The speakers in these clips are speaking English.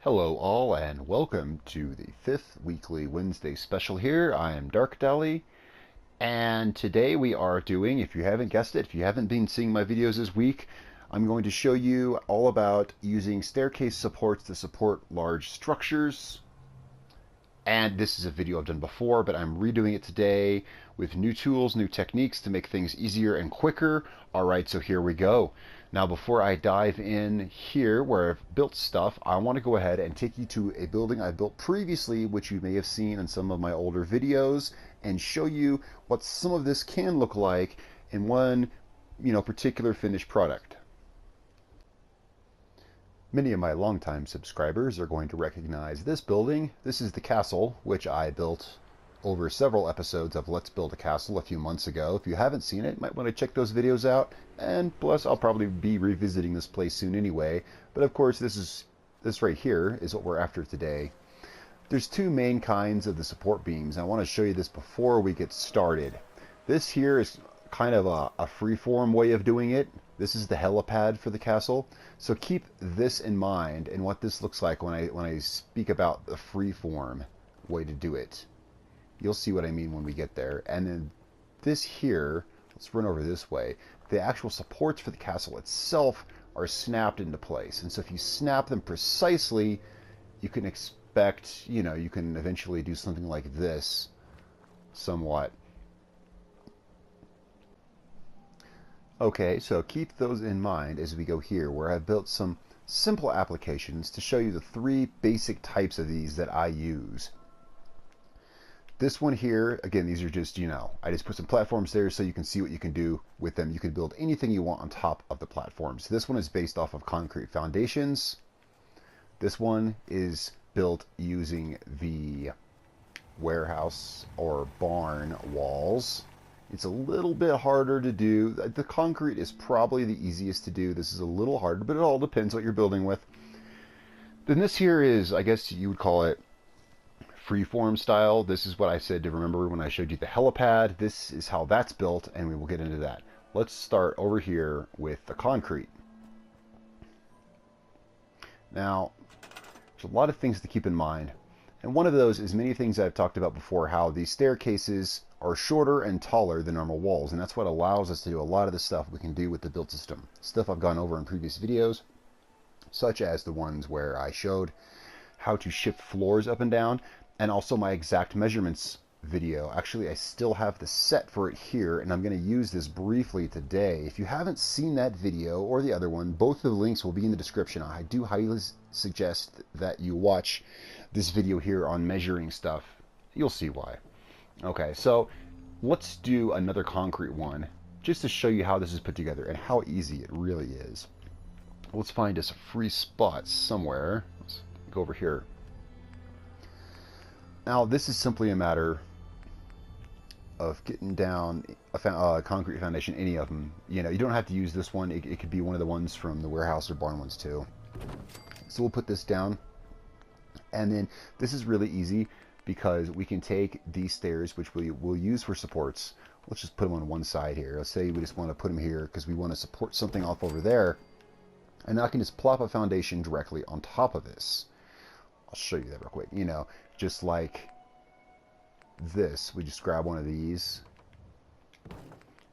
Hello all and welcome to the 5th weekly Wednesday special here. I am Darkdally, and today we are doing, if you haven't guessed it, if you haven't been seeing my videos this week, I'm going to show you all about using staircase supports to support large structures. And this is a video I've done before, but I'm redoing it today with new tools, new techniques to make things easier and quicker. Alright, so here we go. Now before I dive in here where I've built stuff, I want to go ahead and take you to a building I built previously, which you may have seen in some of my older videos, and show you what some of this can look like in one, particular finished product. Many of my longtime subscribers are going to recognize this building. This is the castle, which I built over several episodes of Let's Build a Castle a few months ago. If you haven't seen it, you might want to check those videos out. And plus, I'll probably be revisiting this place soon anyway. But of course, this right here is what we're after today. There's two main kinds of the support beams. I want to show you this before we get started. This here is kind of a free-form way of doing it. This is the helipad for the castle. So keep this in mind and what this looks like when I speak about the free-form way to do it. You'll see what I mean when we get there. And then this here, let's run over this way. The actual supports for the castle itself are snapped into place. And so if you snap them precisely, you can expect, you can eventually do something like this somewhat. Okay, so keep those in mind as we go here, where I've built some simple applications to show you the three basic types of these that I use. This one here, again, these are just, I just put some platforms there so you can see what you can do with them. You can build anything you want on top of the platforms. This one is based off of concrete foundations. This one is built using the warehouse or barn walls. It's a little bit harder to do. The concrete is probably the easiest to do. This is a little harder, but it all depends what you're building with. Then this here is, I guess you would call it freeform style. This is what I said to remember when I showed you the helipad. This is how that's built, and we will get into that. Let's start over here with the concrete. Now, there's a lot of things to keep in mind, and one of those is many things I've talked about before, how these staircases are shorter and taller than normal walls, and that's what allows us to do a lot of the stuff we can do with the build system. Stuff I've gone over in previous videos, such as the ones where I showed how to shift floors up and down, and also my exact measurements video. Actually, I still have the set for it here, and I'm going to use this briefly today. If you haven't seen that video or the other one, both of the links will be in the description. I do highly suggest that you watch this video here on measuring stuff. You'll see why. Okay, so let's do another concrete one just to show you how this is put together and how easy it really is. Let's find us a free spot somewhere. Let's go over here. Now, this is simply a matter of getting down a concrete foundation, any of them. You don't have to use this one. It could be one of the ones from the warehouse or barn ones too. So we'll put this down. And then this is really easy because we can take these stairs, which we will use for supports. Let's just put them on one side here. Let's say we just want to put them here because we want to support something off over there. And now I can just plop a foundation directly on top of this. I'll show you that real quick. Just like this, we just grab one of these,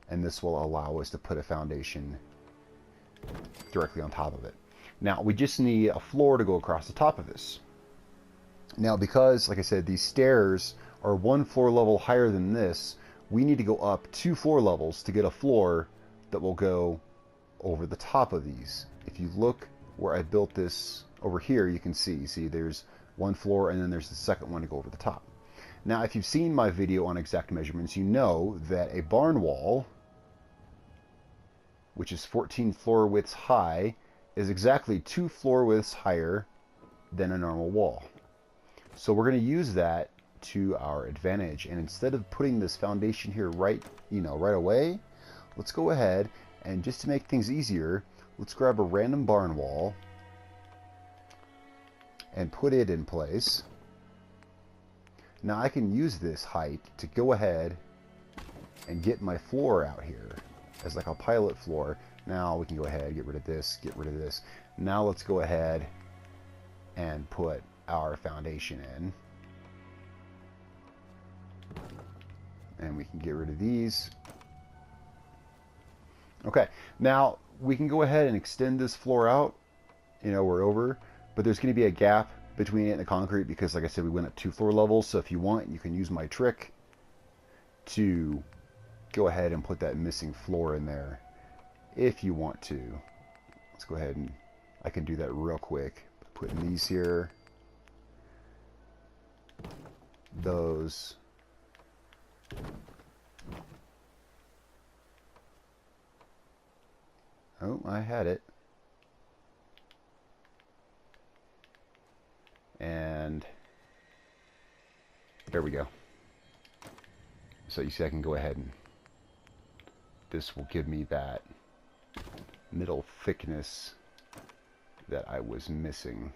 and this will allow us to put a foundation directly on top of it. Now, we just need a floor to go across the top of this. Now, because, like I said, these stairs are one floor level higher than this, we need to go up 2 floor levels to get a floor that will go over the top of these. If you look where I built this over here, you can see there's one floor, and then there's the second one to go over the top. Now, if you've seen my video on exact measurements, you know that a barn wall, which is 14 floor widths high, is exactly 2 floor widths higher than a normal wall. So we're going to use that to our advantage, and instead of putting this foundation here right away, let's go ahead and, just to make things easier, let's grab a random barn wall and put it in place. Now I can use this height to go ahead and get my floor out here as like a pilot floor. Now we can go ahead, get rid of this, get rid of this. Now let's go ahead and put our foundation in. And we can get rid of these. Okay, now we can go ahead and extend this floor out. You know, we're over, but there's going to be a gap between it and the concrete because, like I said, we went up 2 floor levels. So if you want, you can use my trick to go ahead and put that missing floor in there if you want to. Let's go ahead and I can do that real quick. Putting these here, those. Oh, I had it. And there we go. So you see I can go ahead and this will give me that middle thickness that I was missing.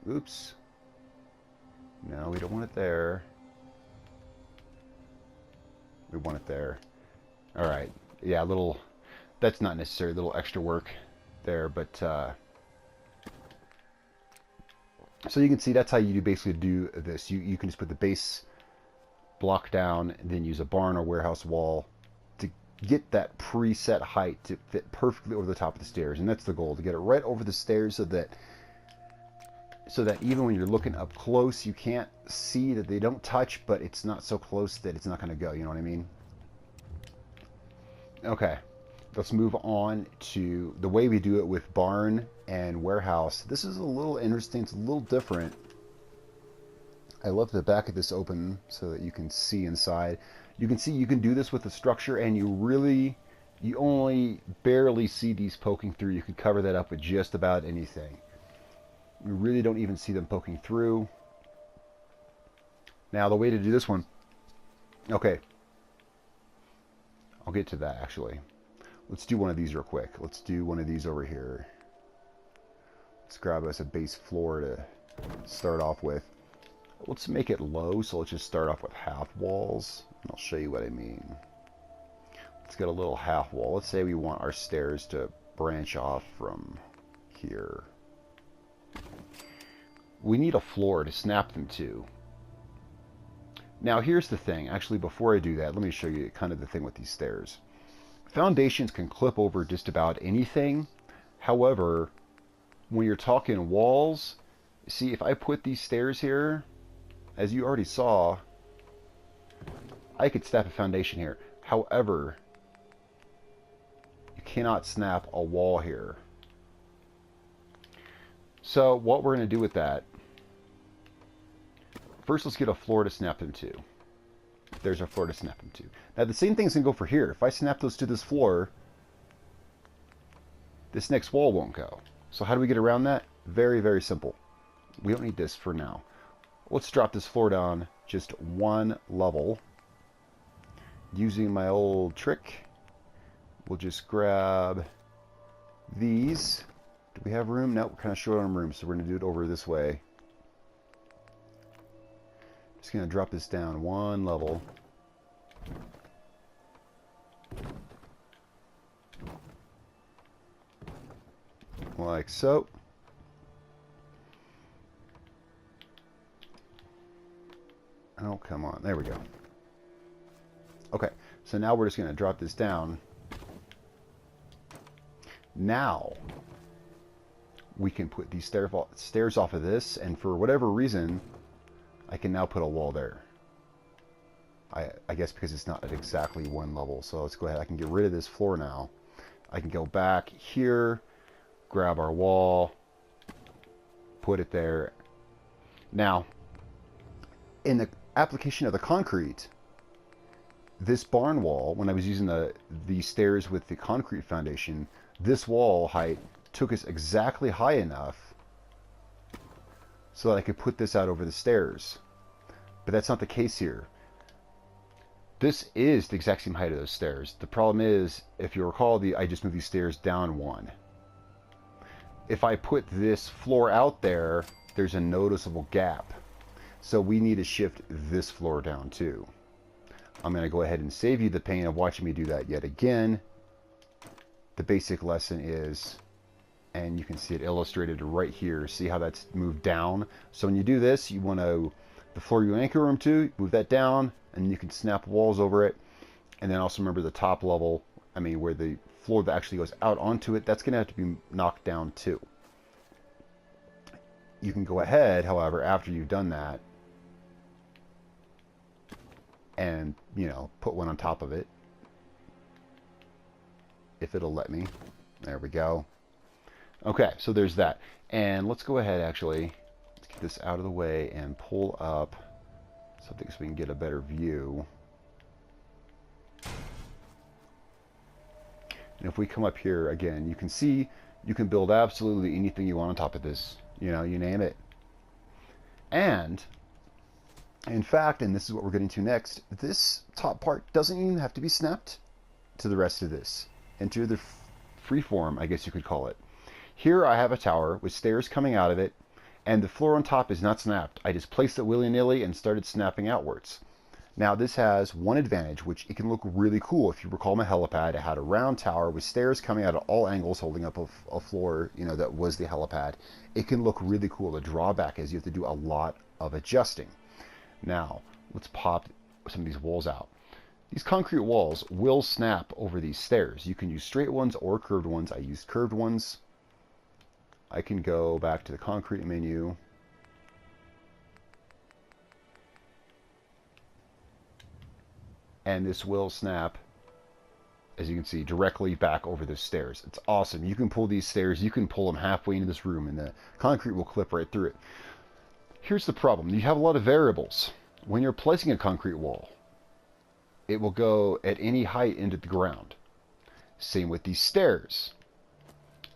Oops. No, we don't want it there. We want it there. Alright. Yeah, a little... That's not necessary. A little extra work there, but... So you can see that's how you basically do this. You can just put the base block down and then use a barn or warehouse wall to get that preset height to fit perfectly over the top of the stairs. And that's the goal, to get it right over the stairs so that even when you're looking up close, you can't see that they don't touch, but it's not so close that it's not going to go. You know what I mean? Okay. Let's move on to the way we do it with barn and warehouse. This is a little interesting. It's a little different. I left the back of this open so that you can see inside. You can see you can do this with the structure, and you only barely see these poking through. You can cover that up with just about anything. You really don't even see them poking through. Now the way to do this one, okay, I'll get to that actually. Let's do one of these real quick. Let's do one of these over here. Let's grab us a base floor to start off with. Let's make it low, so let's just start off with half walls. And I'll show you what I mean. Let's get a little half wall. Let's say we want our stairs to branch off from here. We need a floor to snap them to. Now here's the thing. Actually, before I do that, let me show you kind of the thing with these stairs. Foundations can clip over just about anything. However, when you're talking walls, see, if I put these stairs here, as you already saw, I could snap a foundation here. However, you cannot snap a wall here. So what we're going to do with that, first let's get a floor to snap them to. There's our floor to snap them to. Now the same thing's going to go for here. If I snap those to this floor, this next wall won't go. So how do we get around that? Very, very simple. We don't need this for now. Let's drop this floor down just 1 level. Using my old trick, we'll just grab these. Do we have room? No, we're kind of short on room, so we're going to do it over this way. Just going to drop this down 1 level. Like so. Oh, come on. There we go. Okay, so now we're just going to drop this down. Now, we can put these stairs off of this, and for whatever reason, I can now put a wall there. I guess because it's not at exactly 1 level. So let's go ahead. I can get rid of this floor now. I can go back here, grab our wall, put it there. Now, in the application of the concrete, this barn wall, when I was using the stairs with the concrete foundation, this wall height took us exactly high enough so that I could put this out over the stairs. But that's not the case here. This is the exact same height of those stairs. The problem is, if you recall, I just moved these stairs down 1. If I put this floor out there, there's a noticeable gap. So we need to shift this floor down too. I'm going to go ahead and save you the pain of watching me do that yet again. The basic lesson is and you can see it illustrated right here. See how that's moved down? So when you do this, you want to, the floor you anchor them to, move that down, and you can snap walls over it. And then also remember the top level, I mean where the floor that actually goes out onto it, that's going to have to be knocked down too. You can go ahead, however, after you've done that, and, you know, put one on top of it, if it'll let me. There we go. Okay, so there's that. And let's go ahead, actually, let's get this out of the way and pull up something so we can get a better view. And if we come up here again, you can see you can build absolutely anything you want on top of this. You know, you name it. And in fact, and this is what we're getting to next, this top part doesn't even have to be snapped to the rest of this, into the freeform, I guess you could call it. Here I have a tower with stairs coming out of it, and the floor on top is not snapped. I just placed it willy-nilly and started snapping outwards. Now this has one advantage, which it can look really cool. If you recall my helipad, it had a round tower with stairs coming out at all angles holding up a floor, you know, that was the helipad. It can look really cool. The drawback is you have to do a lot of adjusting. Now, let's pop some of these walls out. These concrete walls will snap over these stairs. You can use straight ones or curved ones. I used curved ones. I can go back to the concrete menu. And this will snap, as you can see, directly back over the stairs. It's awesome. You can pull these stairs, you can pull them halfway into this room, and the concrete will clip right through it. Here's the problem. You have a lot of variables. When you're placing a concrete wall, it will go at any height into the ground. Same with these stairs.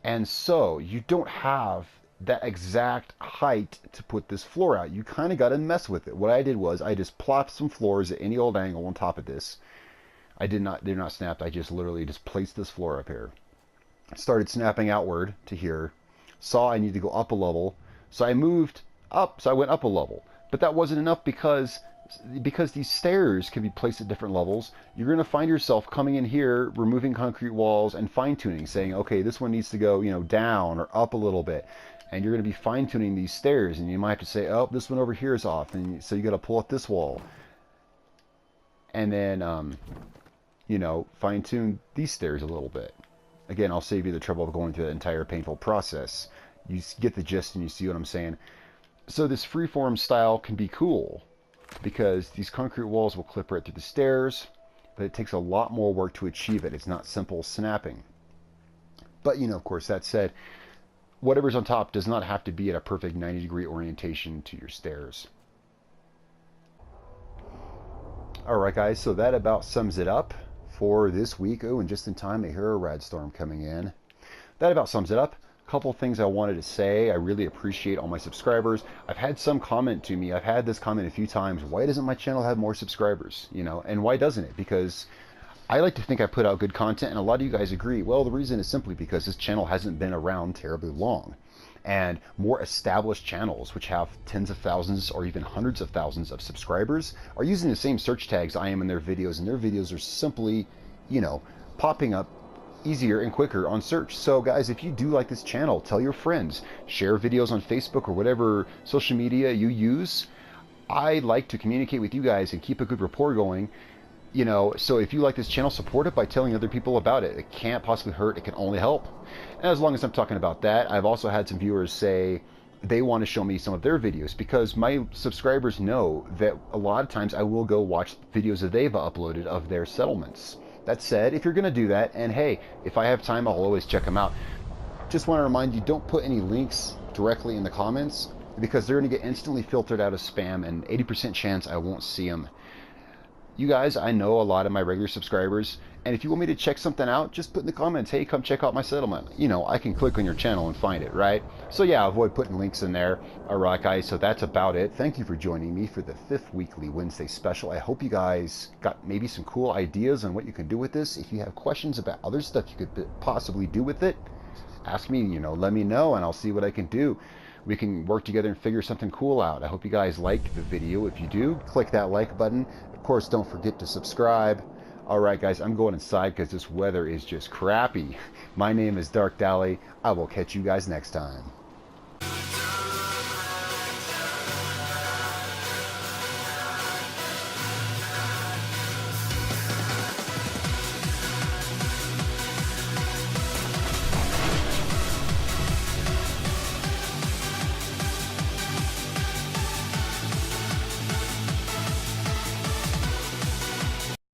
And so you don't have that exact height to put this floor out. You kind of got to mess with it. What I did was I just plopped some floors at any old angle on top of this. They're not snapped. I just literally just placed this floor up here. Started snapping outward to here. Saw I need to go up a level. So I moved up. So I went up a level. But that wasn't enough because these stairs can be placed at different levels. You're going to find yourself coming in here, removing concrete walls and fine-tuning, saying, okay, this one needs to go, you know, down or up a little bit. And you're going to be fine-tuning these stairs, and you might have to say, oh, this one over here is off, and so you got to pull up this wall. And then, you know, fine-tune these stairs a little bit. Again, I'll save you the trouble of going through that entire painful process. You get the gist and you see what I'm saying. So this freeform style can be cool, because these concrete walls will clip right through the stairs, but it takes a lot more work to achieve it. It's not simple snapping. But, you know, of course, that said, whatever's on top does not have to be at a perfect 90-degree orientation to your stairs. Alright guys, so that about sums it up for this week. Oh, and just in time, I hear a rad storm coming in. That about sums it up. A couple of things I wanted to say. I really appreciate all my subscribers. I've had some comment to me. I've had this comment a few times. Why doesn't my channel have more subscribers? You know, and why doesn't it? Because I like to think I put out good content, and a lot of you guys agree. Well, the reason is simply because this channel hasn't been around terribly long. And more established channels, which have tens of thousands or even hundreds of thousands of subscribers, are using the same search tags I am in their videos, and their videos are simply, you know, popping up easier and quicker on search. So guys, if you do like this channel, tell your friends, share videos on Facebook or whatever social media you use. I like to communicate with you guys and keep a good rapport going. You know, so if you like this channel, support it by telling other people about it. It can't possibly hurt. It can only help. And as long as I'm talking about that, I've also had some viewers say they want to show me some of their videos, because my subscribers know that a lot of times I will go watch videos that they've uploaded of their settlements. That said, if you're going to do that, and hey, if I have time, I'll always check them out. Just want to remind you, don't put any links directly in the comments, because they're going to get instantly filtered out as spam, and 80% chance I won't see them. You guys, I know a lot of my regular subscribers, and if you want me to check something out, just put in the comments, hey, come check out my settlement. You know, I can click on your channel and find it, right? So yeah, avoid putting links in there. Alright guys, so that's about it. Thank you for joining me for the 5th weekly Wednesday special. I hope you guys got maybe some cool ideas on what you can do with this. If you have questions about other stuff you could possibly do with it, ask me, you know, let me know, and I'll see what I can do. We can work together and figure something cool out. I hope you guys like the video. If you do, click that like button. Of course, don't forget to subscribe. Alright guys, I'm going inside because this weather is just crappy. My name is Darkdally. I will catch you guys next time.